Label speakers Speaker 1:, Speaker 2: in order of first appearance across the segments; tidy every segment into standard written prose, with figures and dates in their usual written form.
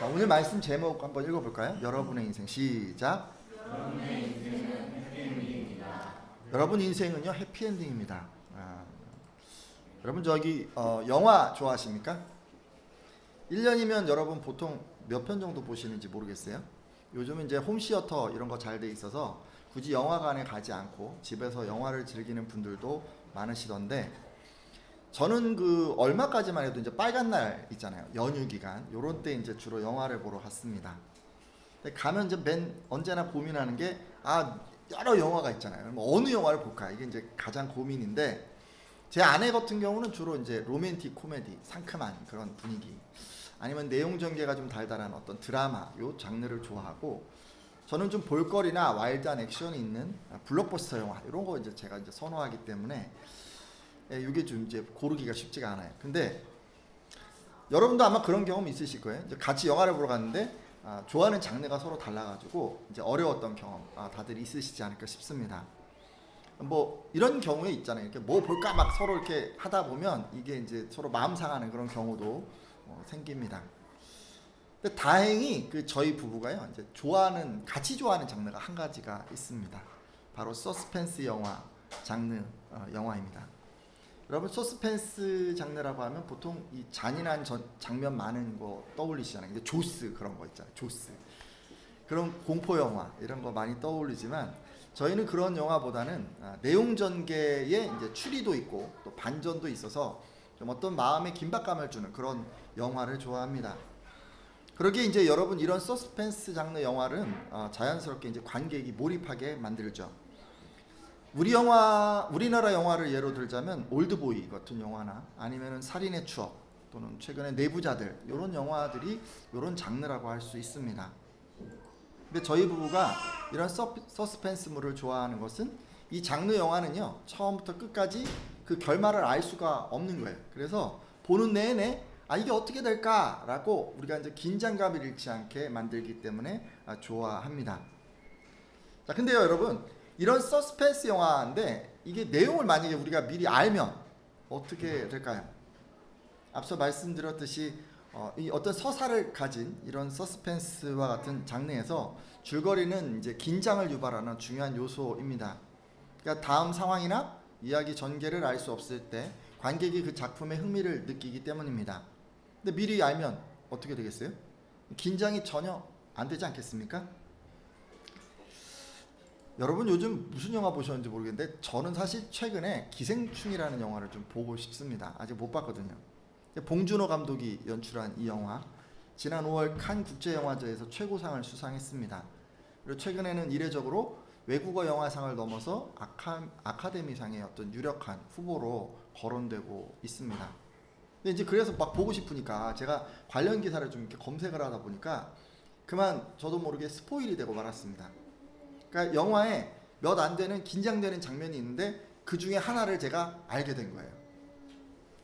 Speaker 1: 자, 오늘 말씀 제목 한번 읽어볼까요? 여러분의 인생 시작. 여러분 인생은요 해피엔딩입니다. 여러분 저기 영화 좋아하십니까? 1년이면 여러분 보통 몇 편 정도 보시는지 모르겠어요. 요즘은 이제 홈시어터 이런 거 잘 돼 있어서 굳이 영화관에 가지 않고 집에서 영화를 즐기는 분들도 많으시던데, 저는 그 얼마까지만 해도 이제 빨간 날 있잖아요. 연휴 기간 요런 때 이제 주로 영화를 보러 갔습니다. 근데 가면 이제 언제나 고민하는 게 여러 영화가 있잖아요. 어느 영화를 볼까? 이게 이제 가장 고민인데, 제 아내 같은 경우는 주로 이제 로맨틱 코미디, 상큼한 그런 분위기, 아니면 내용 전개가 좀 달달한 어떤 드라마 요 장르를 좋아하고, 저는 좀 볼거리나 와일드한 액션이 있는 블록버스터 영화 이런 거 이제 제가 이제 선호하기 때문에 이게 좀 이제 고르기가 쉽지가 않아요. 근데 여러분도 아마 그런 경험 있으실 거예요. 이제 같이 영화를 보러 갔는데 좋아하는 장르가 서로 달라가지고 이제 어려웠던 경험 다들 있으시지 않을까 싶습니다. 뭐 이런 경우에 있잖아요. 이렇게 뭐 볼까 막 서로 이렇게 하다 보면 이게 이제 서로 마음 상하는 그런 경우도 생깁니다. 근데 다행히 그 저희 부부가요 이제 같이 좋아하는 장르가 한 가지가 있습니다. 바로 서스펜스 영화 장르 영화입니다. 여러분 서스펜스 장르라고 하면 보통 이 잔인한 장면 많은 거 떠올리시잖아요. 근데 조스 그런 거 있잖아요. 조스 그런 공포 영화 이런 거 많이 떠올리지만, 저희는 그런 영화보다는 내용 전개에 이제 추리도 있고 또 반전도 있어서 좀 어떤 마음의 긴박감을 주는 그런 영화를 좋아합니다. 그러기에 이제 여러분 이런 서스펜스 장르 영화는 자연스럽게 이제 관객이 몰입하게 만들죠. 우리나라 영화를 예로 들자면 올드보이 같은 영화나 아니면은 살인의 추억 또는 최근에 내부자들 이런 영화들이 이런 장르라고 할 수 있습니다. 근데 저희 부부가 이런 서스펜스물을 좋아하는 것은 이 장르 영화는요 처음부터 끝까지 그 결말을 알 수가 없는 거예요. 그래서 보는 내내 이게 어떻게 될까라고 우리가 이제 긴장감을 잃지 않게 만들기 때문에 좋아합니다. 자, 근데요 여러분, 이런 서스펜스 영화인데 이게 내용을 만약에 우리가 미리 알면 어떻게 될까요? 앞서 말씀드렸듯이 이 어떤 서사를 가진 이런 서스펜스와 같은 장르에서 줄거리는 이제 긴장을 유발하는 중요한 요소입니다. 그러니까 다음 상황이나 이야기 전개를 알 수 없을 때 관객이 그 작품의 흥미를 느끼기 때문입니다. 근데 미리 알면 어떻게 되겠어요? 긴장이 전혀 안 되지 않겠습니까? 여러분 요즘 무슨 영화 보셨는지 모르겠는데 저는 사실 최근에 기생충이라는 영화를 좀 보고 싶습니다. 아직 못 봤거든요. 봉준호 감독이 연출한 이 영화, 지난 5월 칸 국제영화제에서 최고상을 수상했습니다. 그리고 최근에는 이례적으로 외국어 영화상을 넘어서 아카데미상의 어떤 유력한 후보로 거론되고 있습니다. 근데 이제 그래서 막 보고 싶으니까 제가 관련 기사를 좀 이렇게 검색을 하다 보니까 그만 저도 모르게 스포일이 되고 말았습니다. 그러니까 영화에 몇 안 되는 긴장되는 장면이 있는데 그 중에 하나를 제가 알게 된 거예요.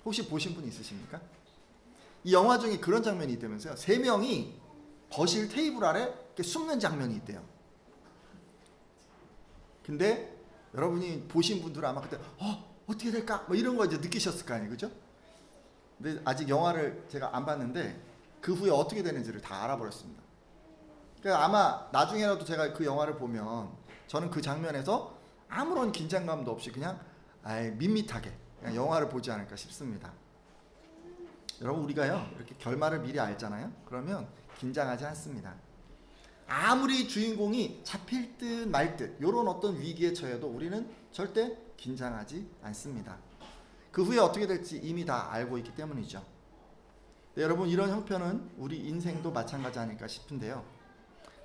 Speaker 1: 혹시 보신 분 있으십니까? 이 영화 중에 그런 장면이 있다면서요. 3명이 거실 테이블 아래 이렇게 숨는 장면이 있대요. 근데 여러분이 보신 분들은 아마 그때 어떻게 될까? 뭐 이런 거 이제 느끼셨을 거 아니에요, 그죠? 근데 아직 영화를 제가 안 봤는데 그 후에 어떻게 되는지를 다 알아버렸습니다. 그러니까 아마 나중에라도 제가 그 영화를 보면 저는 그 장면에서 아무런 긴장감도 없이 그냥 밋밋하게 그냥 영화를 보지 않을까 싶습니다. 여러분 우리가요 이렇게 결말을 미리 알잖아요. 그러면 긴장하지 않습니다. 아무리 주인공이 잡힐 듯 말 듯 이런 어떤 위기에 처해도 우리는 절대 긴장하지 않습니다. 그 후에 어떻게 될지 이미 다 알고 있기 때문이죠. 네, 여러분 이런 형편은 우리 인생도 마찬가지 아닐까 싶은데요.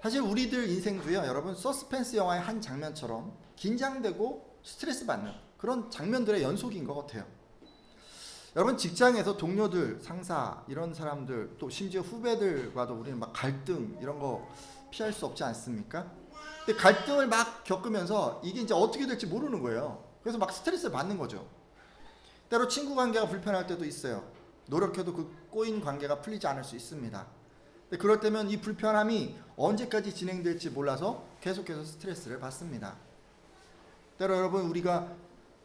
Speaker 1: 사실 우리들 인생도요 여러분 서스펜스 영화의 한 장면처럼 긴장되고 스트레스 받는 그런 장면들의 연속인 것 같아요. 여러분 직장에서 동료들, 상사 이런 사람들 또 심지어 후배들과도 우리는 막 갈등 이런 거 피할 수 없지 않습니까? 근데 갈등을 막 겪으면서 이게 이제 어떻게 될지 모르는 거예요. 그래서 막 스트레스를 받는 거죠. 때로 친구 관계가 불편할 때도 있어요. 노력해도 그 꼬인 관계가 풀리지 않을 수 있습니다. 근데 그럴 때면 이 불편함이 언제까지 진행될지 몰라서 계속해서 스트레스를 받습니다. 때로 여러분 우리가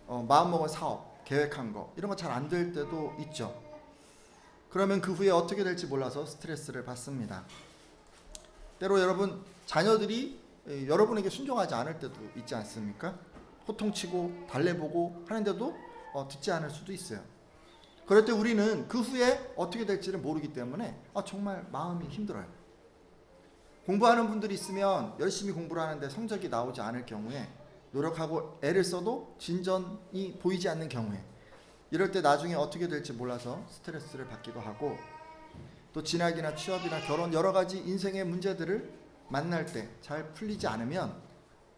Speaker 1: 마음먹은 사업, 계획한 거 이런 거 잘 안 될 때도 있죠. 그러면 그 후에 어떻게 될지 몰라서 스트레스를 받습니다. 때로 여러분 자녀들이 여러분에게 순종하지 않을 때도 있지 않습니까? 호통치고 달래보고 하는데도 듣지 않을 수도 있어요. 그럴 때 우리는 그 후에 어떻게 될지를 모르기 때문에 정말 마음이 힘들어요. 공부하는 분들이 있으면 열심히 공부를 하는데 성적이 나오지 않을 경우에, 노력하고 애를 써도 진전이 보이지 않는 경우에, 이럴 때 나중에 어떻게 될지 몰라서 스트레스를 받기도 하고, 또 진학이나 취업이나 결혼 여러 가지 인생의 문제들을 만날 때 잘 풀리지 않으면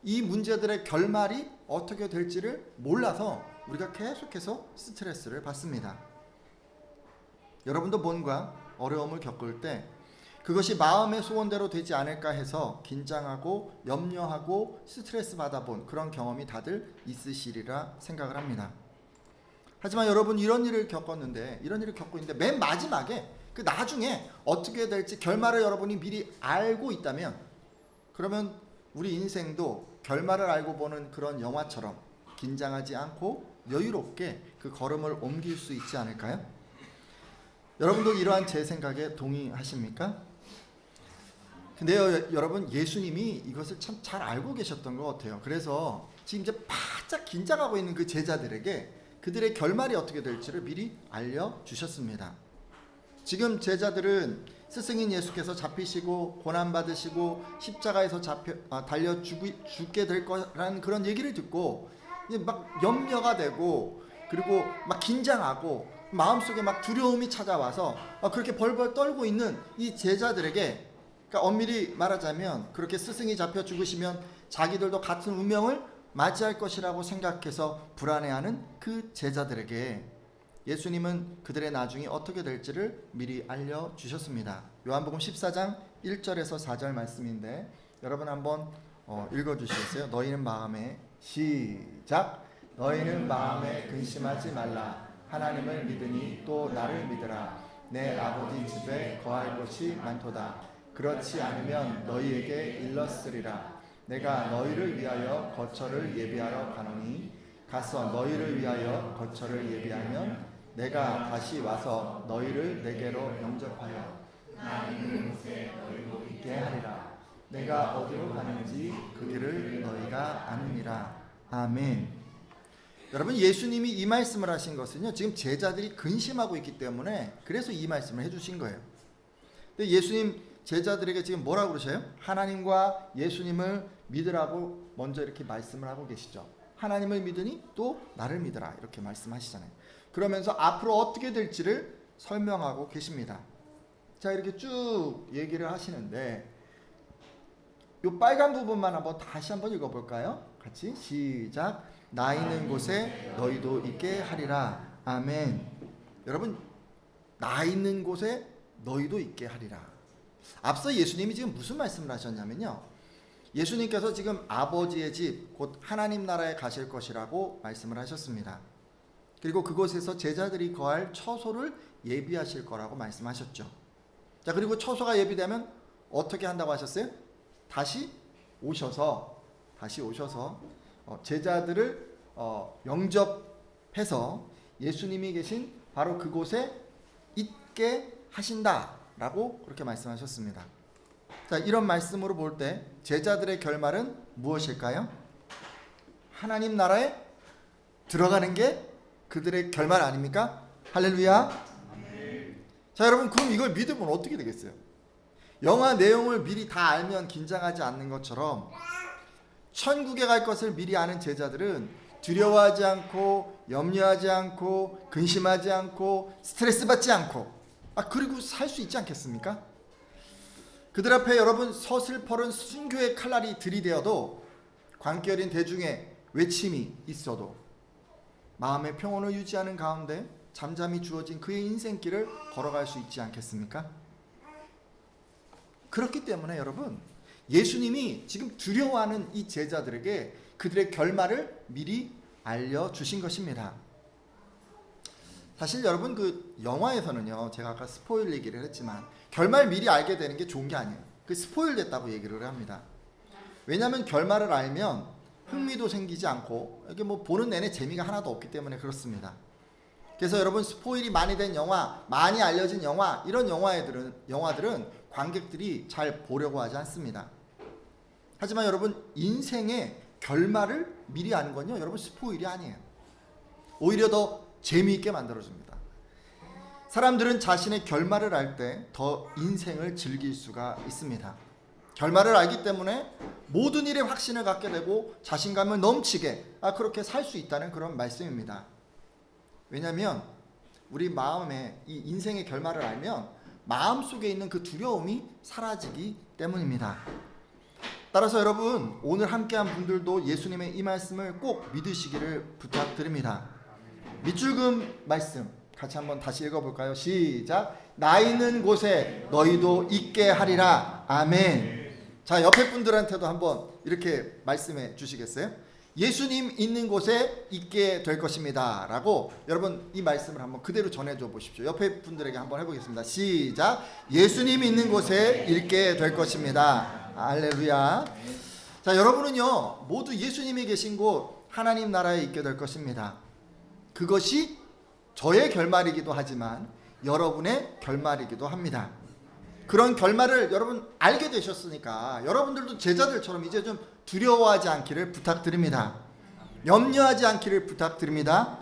Speaker 1: 이 문제들의 결말이 어떻게 될지를 몰라서 우리가 계속해서 스트레스를 받습니다. 여러분도 뭔가 어려움을 겪을 때 그것이 마음의 소원대로 되지 않을까 해서 긴장하고 염려하고 스트레스 받아본 그런 경험이 다들 있으시리라 생각을 합니다. 하지만 여러분 이런 일을 겪고 있는데 맨 마지막에 그 나중에 어떻게 될지 결말을 여러분이 미리 알고 있다면, 그러면 우리 인생도 결말을 알고 보는 그런 영화처럼 긴장하지 않고 여유롭게 그 걸음을 옮길 수 있지 않을까요? 여러분도 이러한 제 생각에 동의하십니까? 근데요, 여러분 예수님이 이것을 참 잘 알고 계셨던 것 같아요. 그래서 지금 이제 바짝 긴장하고 있는 그 제자들에게 그들의 결말이 어떻게 될지를 미리 알려주셨습니다. 지금 제자들은 스승인 예수께서 잡히시고 고난받으시고 십자가에서 달려 죽게 될 거라는 그런 얘기를 듣고 막 염려가 되고, 그리고 막 긴장하고 마음속에 막 두려움이 찾아와서 그렇게 벌벌 떨고 있는 이 제자들에게, 그러니까 엄밀히 말하자면 그렇게 스승이 잡혀 죽으시면 자기들도 같은 운명을 맞이할 것이라고 생각해서 불안해하는 그 제자들에게 예수님은 그들의 나중이 어떻게 될지를 미리 알려주셨습니다. 요한복음 14장 1절에서 4절 말씀인데 여러분 한번 읽어주시겠어요? 너희는 마음에, 시작. 너희는 마음에 근심하지 말라. 하나님을 믿으니 또 나를 믿으라. 내 아버지 집에 거할 곳이 많도다. 그렇지 않으면 너희에게 일렀으리라. 내가 너희를 위하여 거처를 예비하러 가노니 가서 너희를 위하여 거처를 예비하면 내가 다시 와서 너희를 내게로 영접하여 나 있는 곳에 너희도 있게 하리라. 내가 어디로 가는지 그 길을 너희가 아느니라. 아멘. 여러분 예수님이 이 말씀을 하신 것은요, 지금 제자들이 근심하고 있기 때문에 그래서 이 말씀을 해주신 거예요. 근데 예수님 제자들에게 지금 뭐라고 그러셔요? 하나님과 예수님을 믿으라고 먼저 이렇게 말씀을 하고 계시죠. 하나님을 믿으니 또 나를 믿으라 이렇게 말씀하시잖아요. 그러면서 앞으로 어떻게 될지를 설명하고 계십니다. 자, 이렇게 쭉 얘기를 하시는데 이 빨간 부분만 다시 한번 읽어볼까요? 같이 시작. 나 있는 곳에 너희도 있게 하리라. 아멘. 여러분, 나 있는 곳에 너희도 있게 하리라. 앞서 예수님이 지금 무슨 말씀을 하셨냐면요, 예수님께서 지금 아버지의 집, 곧 하나님 나라에 가실 것이라고 말씀을 하셨습니다. 그리고 그곳에서 제자들이 거할 처소를 예비하실 거라고 말씀하셨죠. 자, 그리고 처소가 예비되면 어떻게 한다고 하셨어요? 다시 오셔서 제자들을 영접해서 예수님이 계신 바로 그곳에 있게 하신다라고 그렇게 말씀하셨습니다. 자, 이런 말씀으로 볼 때 제자들의 결말은 무엇일까요? 하나님 나라에 들어가는 게 그들의 결말 아닙니까? 할렐루야. 자, 여러분 그럼 이걸 믿으면 어떻게 되겠어요? 영화 내용을 미리 다 알면 긴장하지 않는 것처럼 천국에 갈 것을 미리 아는 제자들은 두려워하지 않고 염려하지 않고 근심하지 않고 스트레스 받지 않고 그리고 살 수 있지 않겠습니까? 그들 앞에 여러분 서슬퍼른 순교의 칼날이 들이대어도 광기 어린 대중의 외침이 있어도 마음의 평온을 유지하는 가운데 잠잠히 주어진 그의 인생길을 걸어갈 수 있지 않겠습니까? 그렇기 때문에 여러분 예수님이 지금 두려워하는 이 제자들에게 그들의 결말을 미리 알려주신 것입니다. 사실 여러분 그 영화에서는요, 제가 아까 스포일 얘기를 했지만 결말 미리 알게 되는 게 좋은 게 아니에요. 그 스포일 됐다고 얘기를 합니다. 왜냐하면 결말을 알면 흥미도 생기지 않고 이게 보는 내내 재미가 하나도 없기 때문에 그렇습니다. 그래서 여러분 스포일이 많이 된 영화, 많이 알려진 영화, 이런 영화들은 관객들이 잘 보려고 하지 않습니다. 하지만 여러분 인생의 결말을 미리 아는 건요, 여러분 스포일이 아니에요. 오히려 더 재미있게 만들어줍니다. 사람들은 자신의 결말을 알 때 더 인생을 즐길 수가 있습니다. 결말을 알기 때문에 모든 일에 확신을 갖게 되고 자신감을 넘치게 그렇게 살 수 있다는 그런 말씀입니다. 왜냐하면 우리 마음에 이 인생의 결말을 알면 마음속에 있는 그 두려움이 사라지기 때문입니다. 따라서 여러분 오늘 함께한 분들도 예수님의 이 말씀을 꼭 믿으시기를 부탁드립니다. 밑줄금 말씀 같이 한번 다시 읽어볼까요? 시작. 나 있는 곳에 너희도 있게 하리라. 아멘. 자, 옆에 분들한테도 한번 이렇게 말씀해 주시겠어요? 예수님 있는 곳에 있게 될 것입니다 라고 여러분 이 말씀을 한번 그대로 전해줘 보십시오. 옆에 분들에게 한번 해보겠습니다. 시작. 예수님 있는 곳에 있게 될 것입니다. 할렐루야. 자, 여러분은요 모두 예수님이 계신 곳 하나님 나라에 있게 될 것입니다. 그것이 저의 결말이기도 하지만 여러분의 결말이기도 합니다. 그런 결말을 여러분 알게 되셨으니까 여러분들도 제자들처럼 이제 좀 두려워하지 않기를 부탁드립니다. 염려하지 않기를 부탁드립니다.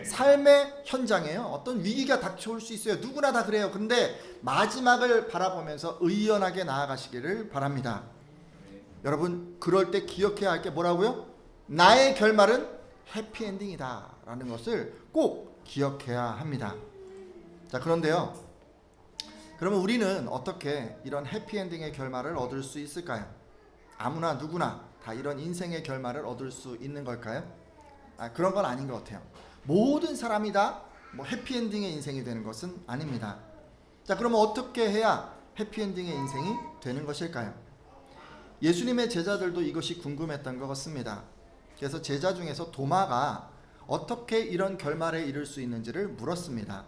Speaker 1: 삶의 현장에요 어떤 위기가 닥쳐올 수 있어요. 누구나 다 그래요. 근데 마지막을 바라보면서 의연하게 나아가시기를 바랍니다. 여러분 그럴 때 기억해야 할 게 뭐라고요? 나의 결말은 해피엔딩이다 라는 것을 꼭 기억해야 합니다. 자, 그런데요 그러면 우리는 어떻게 이런 해피엔딩의 결말을 얻을 수 있을까요? 아무나 누구나 다 이런 인생의 결말을 얻을 수 있는 걸까요? 그런 건 아닌 것 같아요. 모든 사람이 다 해피엔딩의 인생이 되는 것은 아닙니다. 자, 그러면 어떻게 해야 해피엔딩의 인생이 되는 것일까요? 예수님의 제자들도 이것이 궁금했던 것 같습니다. 그래서 제자 중에서 도마가 어떻게 이런 결말에 이를 수 있는지를 물었습니다.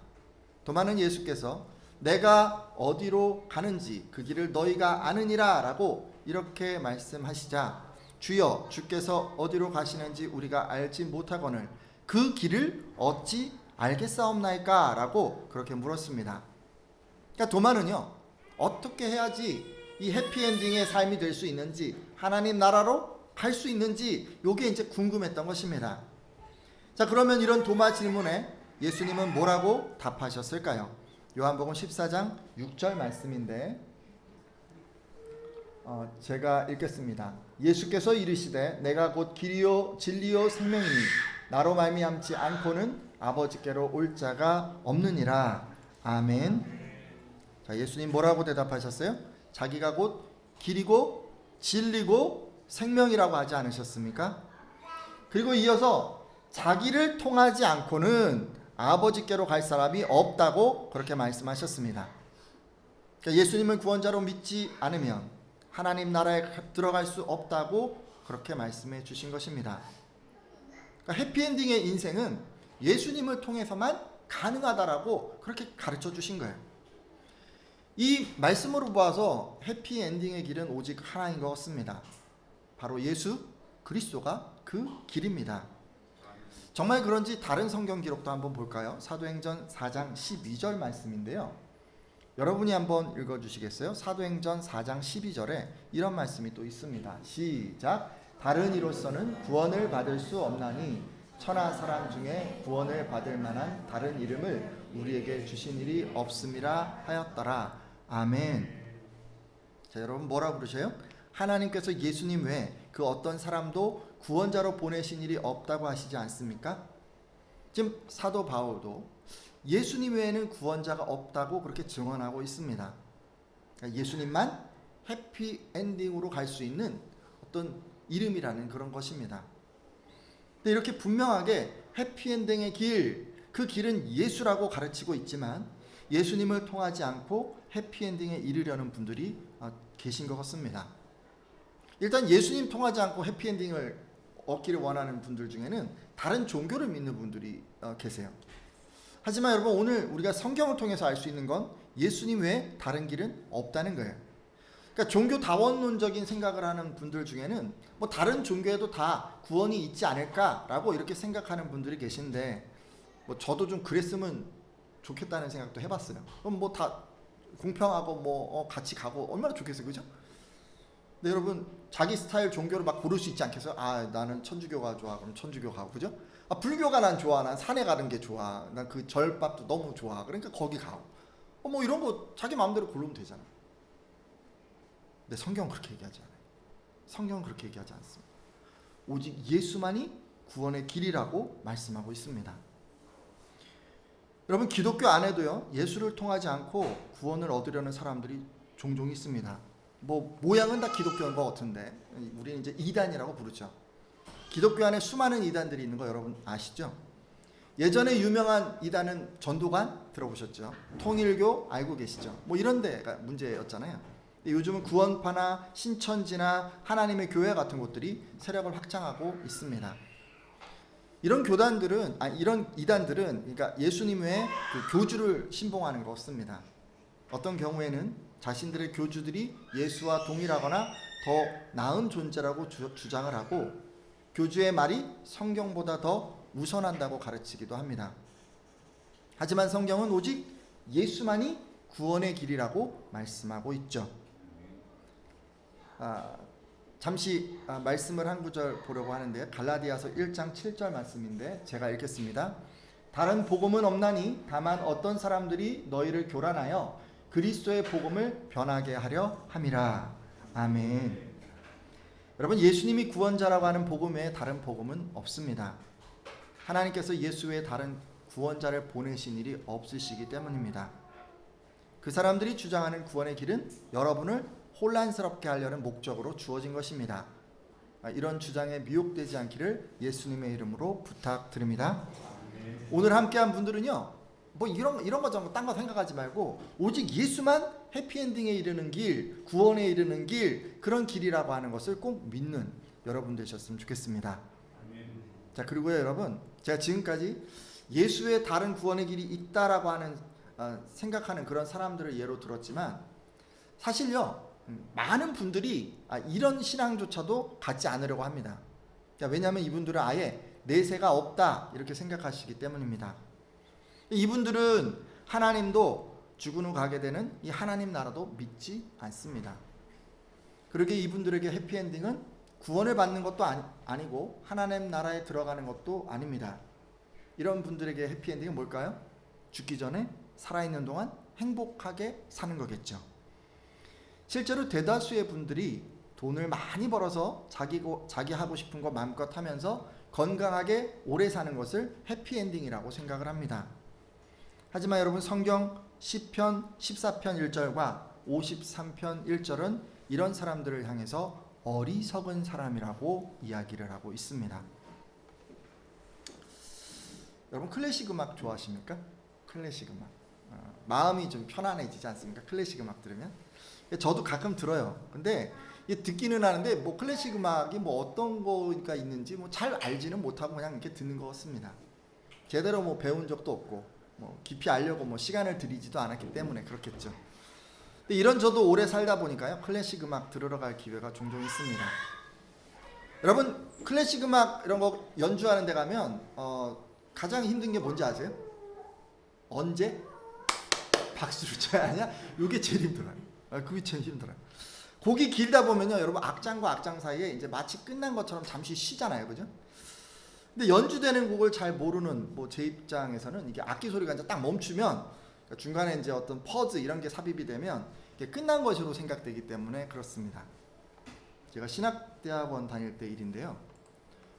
Speaker 1: 도마는 예수께서 내가 어디로 가는지 그 길을 너희가 아느니라 라고 이렇게 말씀하시자 주여 주께서 어디로 가시는지 우리가 알지 못하거늘 그 길을 어찌 알겠사옵나이까 라고 그렇게 물었습니다. 그러니까 도마는요 어떻게 해야지 이 해피엔딩의 삶이 될 수 있는지 하나님 나라로 갈 수 있는지 요게 이제 궁금했던 것입니다. 자, 그러면 이런 도마 질문에 예수님은 뭐라고 답하셨을까요? 요한복음 14장 6절 말씀인데 제가 읽겠습니다. 예수께서 이르시되 내가 곧 길이요 진리요 생명이니 나로 말미암지 않고는 아버지께로 올 자가 없느니라. 아멘. 자, 예수님 뭐라고 대답하셨어요? 자기가 곧 길이고 진리고 생명이라고 하지 않으셨습니까? 그리고 이어서 자기를 통하지 않고는 아버지께로 갈 사람이 없다고 그렇게 말씀하셨습니다. 그러니까 예수님을 구원자로 믿지 않으면 하나님 나라에 들어갈 수 없다고 그렇게 말씀해 주신 것입니다. 그러니까 해피엔딩의 인생은 예수님을 통해서만 가능하다라고 그렇게 가르쳐 주신 거예요. 이 말씀으로 보아서 해피엔딩의 길은 오직 하나인 것 같습니다. 바로 예수 그리스도가 그 길입니다. 정말 그런지 다른 성경 기록도 한번 볼까요? 사도행전 4장 12절 말씀인데요. 여러분이 한번 읽어주시겠어요? 사도행전 4장 12절에 이런 말씀이 또 있습니다. 시작. 다른 이로서는 구원을 받을 수 없나니 천하 사람 중에 구원을 받을 만한 다른 이름을 우리에게 주신 일이 없음이라 하였더라. 아멘. 자, 여러분 뭐라 부르셔요? 하나님께서 예수님 외에 그 어떤 사람도 구원자로 보내신 일이 없다고 하시지 않습니까? 지금 사도 바울도 예수님 외에는 구원자가 없다고 그렇게 증언하고 있습니다. 그러니까 예수님만 해피엔딩으로 갈 수 있는 어떤 이름이라는 그런 것입니다. 근데 이렇게 분명하게 해피엔딩의 길, 그 길은 예수라고 가르치고 있지만 예수님을 통하지 않고 해피엔딩에 이르려는 분들이 계신 것 같습니다. 일단 예수님 통하지 않고 해피엔딩을 얻기를 원하는 분들 중에는 다른 종교를 믿는 분들이 계세요. 하지만 여러분 오늘 우리가 성경을 통해서 알 수 있는 건 예수님 외에 다른 길은 없다는 거예요. 그러니까 종교 다원론적인 생각을 하는 분들 중에는 뭐 다른 종교에도 다 구원이 있지 않을까라고 이렇게 생각하는 분들이 계신데 뭐 저도 좀 그랬으면 좋겠다는 생각도 해봤어요. 그럼 뭐 다 공평하고 뭐 같이 가고 얼마나 좋겠어요, 그죠? 근데 여러분 자기 스타일 종교를 막 고를 수 있지 않겠어요? 아 나는 천주교가 좋아, 그럼 천주교 가고, 그죠? 아 불교가 난 좋아, 난 산에 가는 게 좋아, 난 그 절밥도 너무 좋아, 그러니까 거기 가고, 뭐 이런 거 자기 마음대로 고르면 되잖아. 근데 성경은 그렇게 얘기하지 않아요. 성경은 그렇게 얘기하지 않습니다. 오직 예수만이 구원의 길이라고 말씀하고 있습니다. 여러분 기독교 안에도요 예수를 통하지 않고 구원을 얻으려는 사람들이 종종 있습니다. 뭐 모양은 다 기독교인 것 같은데 우리는 이제 이단이라고 부르죠. 기독교 안에 수많은 이단들이 있는 거 여러분 아시죠? 예전에 유명한 이단은 전도관 들어보셨죠? 통일교 알고 계시죠? 뭐 이런 데가 문제였잖아요. 요즘은 구원파나 신천지나 하나님의 교회 같은 곳들이 세력을 확장하고 있습니다. 이런 교단들은 이런 이단들은 그러니까 예수님 외에 그 교주를 신봉하는 것입니다. 어떤 경우에는 자신들의 교주들이 예수와 동일하거나 더 나은 존재라고 주장을 하고 교주의 말이 성경보다 더 우선한다고 가르치기도 합니다. 하지만 성경은 오직 예수만이 구원의 길이라고 말씀하고 있죠. 잠시 말씀을 한 구절 보려고 하는데 갈라디아서 1장 7절 말씀인데 제가 읽겠습니다. 다른 복음은 없나니 다만 어떤 사람들이 너희를 교란하여 그리스도의 복음을 변하게 하려 함이라. 아멘. 여러분 예수님이 구원자라고 하는 복음 외에 다른 복음은 없습니다. 하나님께서 예수 외에 다른 구원자를 보내신 일이 없으시기 때문입니다. 그 사람들이 주장하는 구원의 길은 여러분을 혼란스럽게 하려는 목적으로 주어진 것입니다. 이런 주장에 미혹되지 않기를 예수님의 이름으로 부탁드립니다. 오늘 함께한 분들은요, 뭐 이런 거 저런 거 딴 거 생각하지 말고 오직 예수만 해피엔딩에 이르는 길, 구원에 이르는 길, 그런 길이라고 하는 것을 꼭 믿는 여러분 되셨으면 좋겠습니다. 자 그리고요 여러분, 제가 지금까지 예수의 다른 구원의 길이 있다라고 하는 생각하는 그런 사람들을 예로 들었지만 사실요 많은 분들이 이런 신앙조차도 갖지 않으려고 합니다. 왜냐하면 이분들은 아예 내세가 없다 이렇게 생각하시기 때문입니다. 이분들은 하나님도 죽은 후 가게 되는 이 하나님 나라도 믿지 않습니다. 그러게 이분들에게 해피엔딩은 구원을 받는 것도 아니고 하나님 나라에 들어가는 것도 아닙니다. 이런 분들에게 해피엔딩은 뭘까요? 죽기 전에 살아있는 동안 행복하게 사는 거겠죠. 실제로 대다수의 분들이 돈을 많이 벌어서 자기 하고 싶은 거 마음껏 하면서 건강하게 오래 사는 것을 해피엔딩이라고 생각을 합니다. 하지만 여러분 성경 시편 14편 1절과 53편 1절은 이런 사람들을 향해서 어리석은 사람이라고 이야기를 하고 있습니다. 여러분 클래식 음악 좋아하십니까? 클래식 음악 마음이 좀 편안해지지 않습니까? 클래식 음악 들으면 저도 가끔 들어요. 근데 듣기는 하는데 뭐 클래식 음악이 뭐 어떤 거가 있는지 뭐 잘 알지는 못하고 그냥 이렇게 듣는 것 같습니다. 제대로 뭐 배운 적도 없고 뭐 깊이 알려고 뭐 시간을 들이지도 않았기 때문에 그렇겠죠. 근데 이런 저도 오래 살다 보니까요 클래식 음악 들으러 갈 기회가 종종 있습니다. 여러분 클래식 음악 이런 거 연주하는 데 가면 가장 힘든 게 뭔지 아세요? 언제 박수를 쳐야 하냐? 이게 제일 힘들어요. 그게 제일 힘들어요. 곡이 길다 보면요 여러분 악장과 악장 사이에 이제 마치 끝난 것처럼 잠시 쉬잖아요, 그죠? 근데 연주되는 곡을 잘 모르는 뭐 제 입장에서는 이게 악기 소리가 이제 딱 멈추면 그러니까 중간에 이제 어떤 퍼즈 이런 게 삽입이 되면 이게 끝난 것으로 생각되기 때문에 그렇습니다. 제가 신학대학원 다닐 때 일인데요.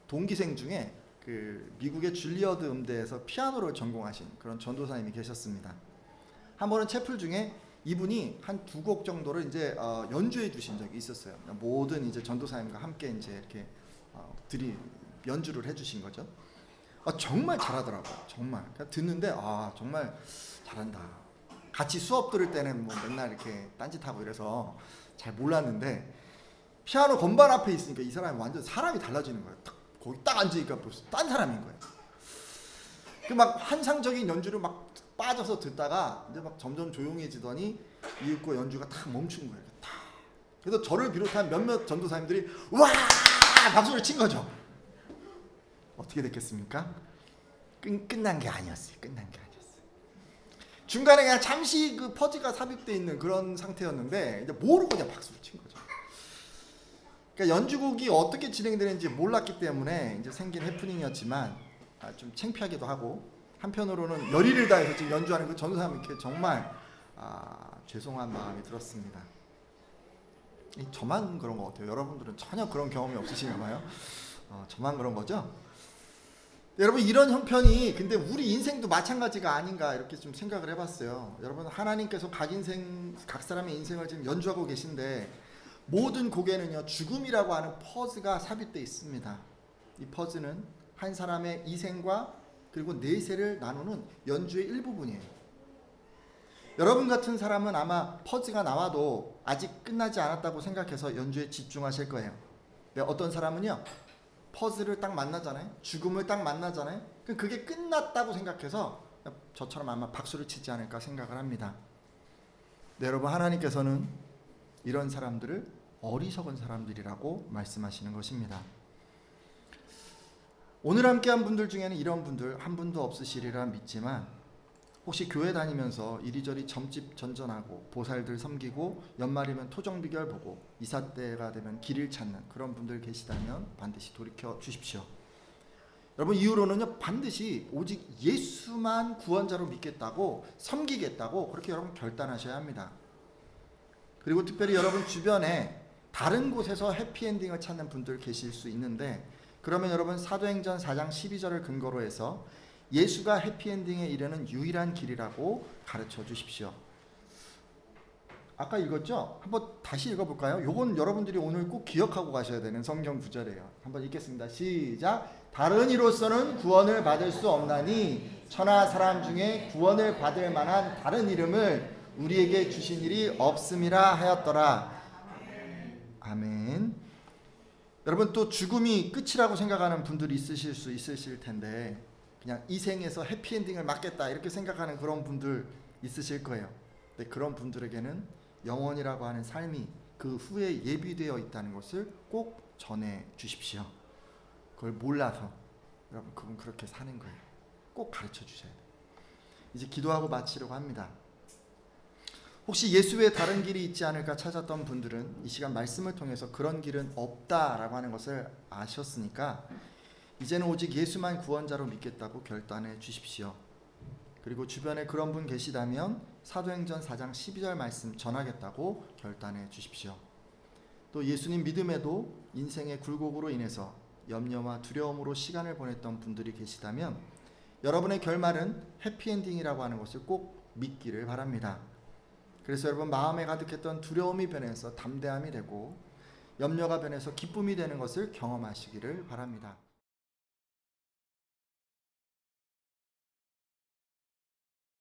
Speaker 1: 동기생 중에 그 미국의 줄리어드 음대에서 피아노를 전공하신 그런 전도사님이 계셨습니다. 한 번은 채플 중에 이분이 한 2곡 정도를 이제 연주해 주신 적이 있었어요. 모든 이제 전도사님과 함께 이제 이렇게 연주를 해 주신 거죠. 정말 잘하더라고요. 정말. 그러니까 듣는데 정말 잘한다. 같이 수업 들을 때는 뭐 맨날 이렇게 딴짓하고 이래서 잘 몰랐는데 피아노 건반 앞에 있으니까 이 사람이 완전 사람이 달라지는 거예요. 거기 딱 앉으니까 벌써 딴 사람인 거예요. 그 막 환상적인 연주를 막 빠져서 듣다가 이제 막 점점 조용해지더니 이윽고 연주가 탁 멈춘 거예요. 탁. 그래서 저를 비롯한 몇몇 전도사님들이 와 박수를 친 거죠. 어떻게 됐겠습니까? 끝난 게 아니었어요. 끝난 게 아니었어요. 중간에 그냥 잠시 그 퍼즈가 삽입되어 있는 그런 상태였는데 이제 모르고 그냥 박수를 친 거죠. 그러니까 연주곡이 어떻게 진행되는지 몰랐기 때문에 이제 생긴 해프닝이었지만 좀 창피하기도 하고 한편으로는 열의를 다해서 지금 연주하는 그 전사님께 정말 죄송한 마음이 들었습니다. 저만 그런 것 같아요. 여러분들은 전혀 그런 경험이 없으신가 봐요. 저만 그런 거죠? 여러분 이런 형편이 근데 우리 인생도 마찬가지가 아닌가 이렇게 좀 생각을 해봤어요. 여러분 하나님께서 각 사람의 인생을 지금 연주하고 계신데 모든 곡에는요 죽음이라고 하는 퍼즈가 삽입되어 있습니다. 이 퍼즈는 한 사람의 이생과 그리고 내세를 나누는 연주의 일부분이에요. 여러분 같은 사람은 아마 퍼즈가 나와도 아직 끝나지 않았다고 생각해서 연주에 집중하실 거예요. 근데 어떤 사람은요 퍼즐을 딱 만나잖아요. 죽음을 딱 만나잖아요. 그게 끝났다고 생각해서 저처럼 아마 박수를 치지 않을까 생각을 합니다. 네, 여러분 하나님께서는 이런 사람들을 어리석은 사람들이라고 말씀하시는 것입니다. 오늘 함께한 분들 중에는 이런 분들 한 분도 없으시리라 믿지만 혹시 교회 다니면서 이리저리 점집 전전하고 보살들 섬기고 연말이면 토정비결 보고 이사 때가 되면 길을 찾는 그런 분들 계시다면 반드시 돌이켜 주십시오. 여러분 이후로는요 반드시 오직 예수만 구원자로 믿겠다고 섬기겠다고 그렇게 여러분 결단하셔야 합니다. 그리고 특별히 여러분 주변에 다른 곳에서 해피엔딩을 찾는 분들 계실 수 있는데 그러면 여러분 사도행전 4장 12절을 근거로 해서 예수가 해피엔딩에 이르는 유일한 길이라고 가르쳐 주십시오. 아까 읽었죠? 한번 다시 읽어볼까요? 요건 여러분들이 오늘 꼭 기억하고 가셔야 되는 성경 구절이에요. 한번 읽겠습니다. 시작. 다른 이로서는 구원을 받을 수 없나니 천하 사람 중에 구원을 받을 만한 다른 이름을 우리에게 주신 일이 없음이라 하였더라. 아멘. 여러분 또 죽음이 끝이라고 생각하는 분들이 있으실 텐데 그냥 이 생에서 해피엔딩을 맞겠다 이렇게 생각하는 그런 분들 있으실 거예요. 근데 그런 분들에게는 영원이라고 하는 삶이 그 후에 예비되어 있다는 것을 꼭 전해 주십시오. 그걸 몰라서 여러분 그분 그렇게 사는 거예요. 꼭 가르쳐 주셔야 돼요. 이제 기도하고 마치려고 합니다. 혹시 예수 외에 다른 길이 있지 않을까 찾았던 분들은 이 시간 말씀을 통해서 그런 길은 없다라고 하는 것을 아셨으니까 이제는 오직 예수만 구원자로 믿겠다고 결단해 주십시오. 그리고 주변에 그런 분 계시다면 사도행전 4장 12절 말씀 전하겠다고 결단해 주십시오. 또 예수님 믿음에도 인생의 굴곡으로 인해서 염려와 두려움으로 시간을 보냈던 분들이 계시다면 여러분의 결말은 해피엔딩이라고 하는 것을 꼭 믿기를 바랍니다. 그래서 여러분 마음에 가득했던 두려움이 변해서 담대함이 되고 염려가 변해서 기쁨이 되는 것을 경험하시기를 바랍니다.